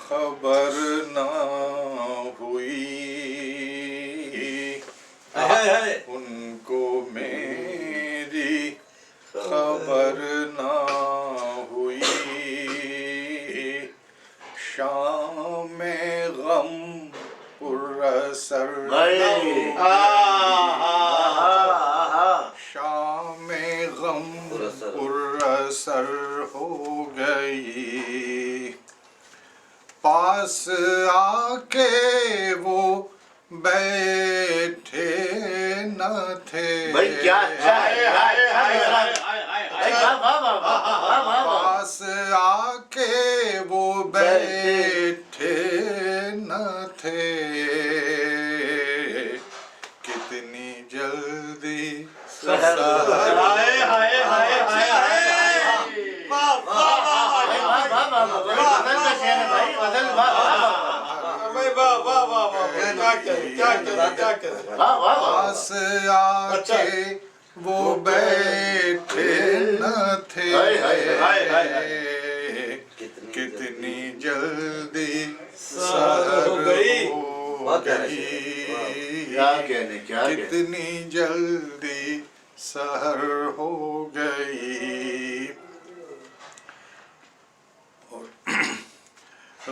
खबर ना हुई उनको मेरी खबर ना हुई। शाम गम पुरअसर शाम गम पुरअसर हो गई। पास आके वो बैठे न थे। भाई क्या पास आके वो बैठे न थे। कितनी जल्दी पास आके वो बैठे न थे। कितनी जल्दी सहर हो गई। कितनी जल्दी सहर हो गई।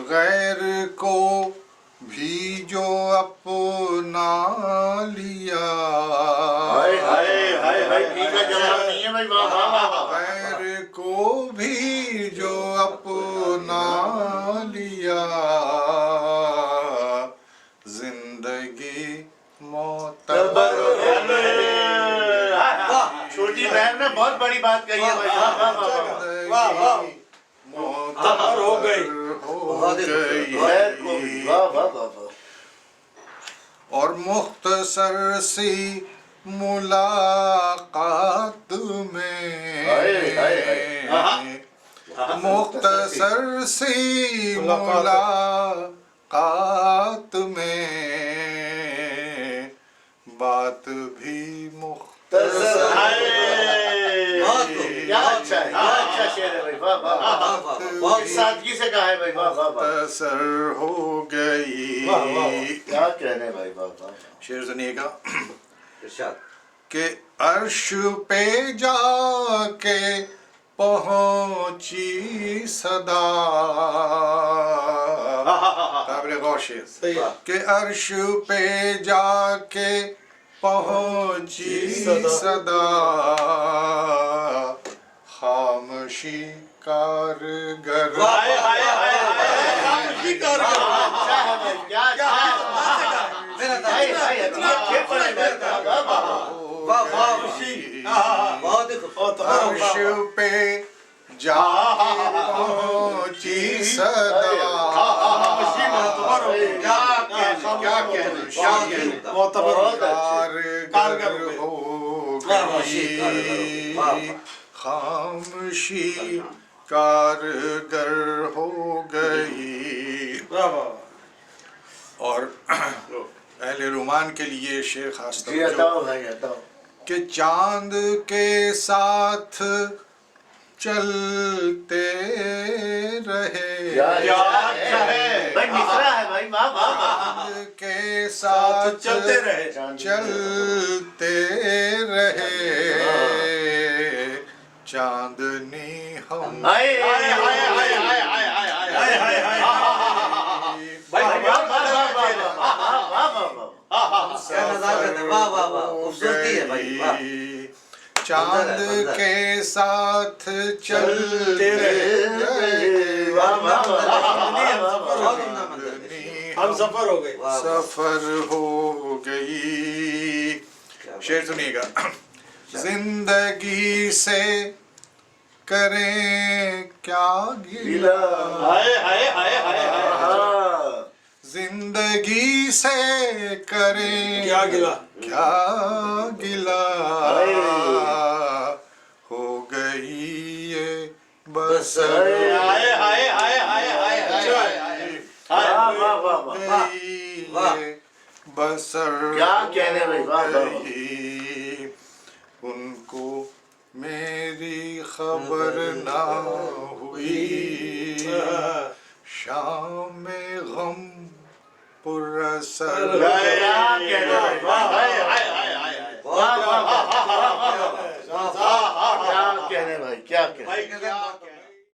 गैर को भी जो अपना लिया। गैर को भी जो अपना लिया। जिंदगी मोतबर। छोटी बहन ने बहुत बड़ी बात कही है भाई। मोतबर हो गई। और मुख्तसर सी मुलाकात में मुख्तसर सी मुलाकात में बात भी मुख्तसर। अच्छा शेर है भाई। वाह वाह बहुत सादगी से कहा है भाई। वाह वाह मुख्तसर हो गई। क्या कहने भाई। वाह वाह शेर सुनिएगा कि अर्श पे जाके पहुंची सदा। काबिल गौर शेर कि अर्श पे जाके पहुंची सदा। खामोशी कारगर। अर्श पे जाके पहुंची सदा। कारगर हो गई। खामोशी कारगर हो गई। और अहले रोमान के लिए शेर खास तवज्जो कि चांद के साथ चलते रहे। चांद के साथ चलते रहे। चांदनी हम चांद के साथ चलते रहे। हम सफर हो गए। सफर हो गई। शेर सुनिएगा। जिंदगी से करें क्या गिला। जिंदगी से करें क्या गिला। हो गई ये बसर। बसर क्या कहने भाई। उनको मेरी खबर ना हुई। शाम सर